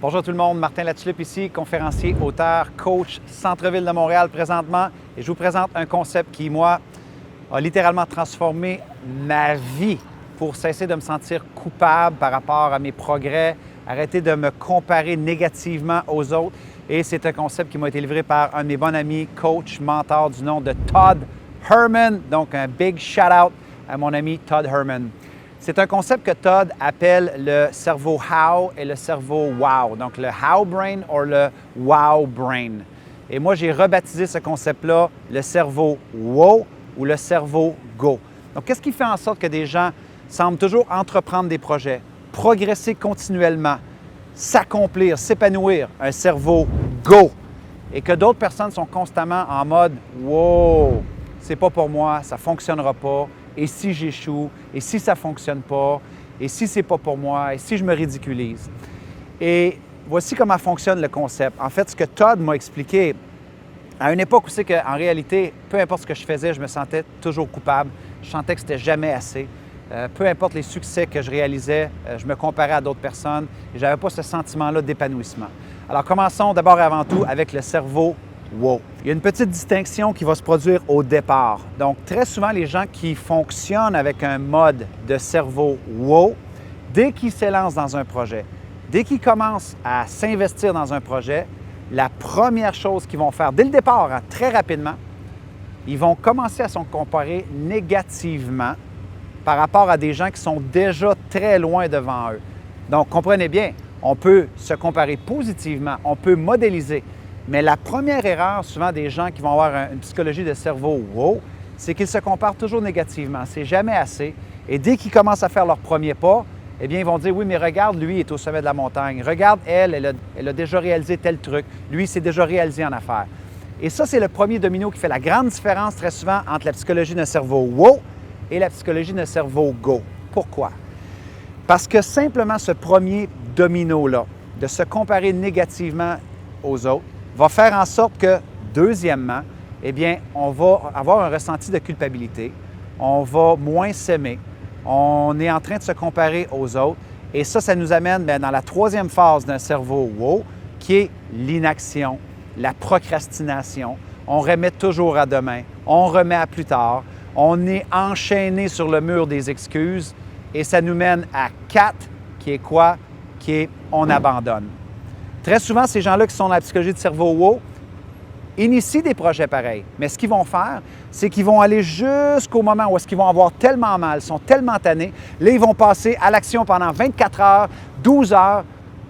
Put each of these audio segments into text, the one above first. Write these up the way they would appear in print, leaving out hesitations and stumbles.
Bonjour tout le monde, Martin Latulippe ici, conférencier, auteur, coach, Centre-Ville de Montréal présentement. Et je vous présente un concept qui, moi, a littéralement transformé ma vie pour cesser de me sentir coupable par rapport à mes progrès, arrêter de me comparer négativement aux autres. Et c'est un concept qui m'a été livré par un de mes bons amis, coach, mentor du nom de Todd Herman. Donc, un big shout-out à mon ami Todd Herman. C'est un concept que Todd appelle le cerveau how et le cerveau wow. Donc, le how brain ou le wow brain. Et moi, j'ai rebaptisé ce concept-là le cerveau wow ou le cerveau go. Donc, qu'est-ce qui fait en sorte que des gens semblent toujours entreprendre des projets, progresser continuellement, s'accomplir, s'épanouir, un cerveau go, et que d'autres personnes sont constamment en mode « wow, c'est pas pour moi, ça ne fonctionnera pas ». Et si j'échoue, et si ça ne fonctionne pas, et si ce n'est pas pour moi, et si je me ridiculise. Et voici comment fonctionne le concept. En fait, ce que Todd m'a expliqué, à une époque où c'est qu'en réalité, peu importe ce que je faisais, je me sentais toujours coupable. Je sentais que c'était jamais assez. Peu importe les succès que je réalisais, je me comparais à d'autres personnes et je n'avais pas ce sentiment-là d'épanouissement. Alors, commençons d'abord et avant tout avec le cerveau wow. Il y a une petite distinction qui va se produire au départ. Donc, très souvent, les gens qui fonctionnent avec un mode de cerveau wow, dès qu'ils s'élancent dans un projet, dès qu'ils commencent à s'investir dans un projet, la première chose qu'ils vont faire dès le départ, très rapidement, ils vont commencer à se comparer négativement par rapport à des gens qui sont déjà très loin devant eux. Donc, comprenez bien, on peut se comparer positivement, on peut modéliser. Mais la première erreur, souvent, des gens qui vont avoir une psychologie de cerveau wow, c'est qu'ils se comparent toujours négativement. C'est jamais assez. Et dès qu'ils commencent à faire leur premier pas, eh bien, ils vont dire, oui, mais regarde, lui, il est au sommet de la montagne. Regarde, elle a déjà réalisé tel truc. Lui, il s'est déjà réalisé en affaires. Et ça, c'est le premier domino qui fait la grande différence très souvent entre la psychologie de cerveau wow et la psychologie de cerveau go. Pourquoi? Parce que simplement ce premier domino-là, de se comparer négativement aux autres, va faire en sorte que, deuxièmement, eh bien, on va avoir un ressenti de culpabilité, on va moins s'aimer, on est en train de se comparer aux autres, et ça nous amène dans la troisième phase d'un cerveau wow, qui est l'inaction, la procrastination. On remet toujours à demain, on remet à plus tard, on est enchaîné sur le mur des excuses, et ça nous mène à 4, qui est quoi? Qui est on abandonne. Très souvent, ces gens-là qui sont dans la psychologie de cerveau wow initient des projets pareils. Mais ce qu'ils vont faire, c'est qu'ils vont aller jusqu'au moment où est-ce qu'ils vont avoir tellement mal, sont tellement tannés. Là, ils vont passer à l'action pendant 24 heures, 12 heures,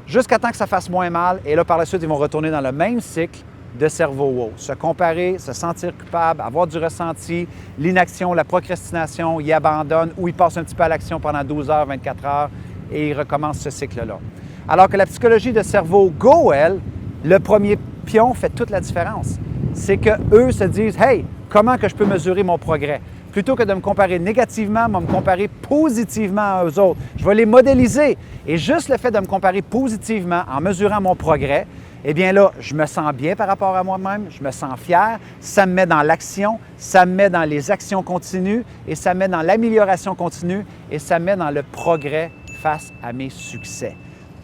jusqu'à temps que ça fasse moins mal. Et là, par la suite, ils vont retourner dans le même cycle de cerveau wow. Se comparer, se sentir coupable, avoir du ressenti, l'inaction, la procrastination, ils abandonnent ou ils passent un petit peu à l'action pendant 12 heures, 24 heures et ils recommencent ce cycle-là. Alors que la psychologie de cerveau go, elle, le premier pion fait toute la différence. C'est qu'eux se disent « Hey, comment que je peux mesurer mon progrès? » Plutôt que de me comparer négativement, me comparer positivement aux autres. Je vais les modéliser. Et juste le fait de me comparer positivement en mesurant mon progrès, eh bien là, je me sens bien par rapport à moi-même, je me sens fier, ça me met dans l'action, ça me met dans les actions continues et ça me met dans l'amélioration continue et ça me met dans le progrès face à mes succès.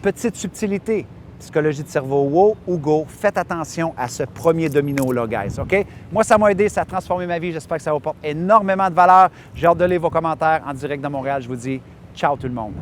Petite subtilité, psychologie de cerveau wow ou go, faites attention à ce premier domino-là, guys, OK? Moi, ça m'a aidé, ça a transformé ma vie. J'espère que ça vous apporte énormément de valeur. J'ai hâte de lire vos commentaires en direct de Montréal. Je vous dis ciao tout le monde.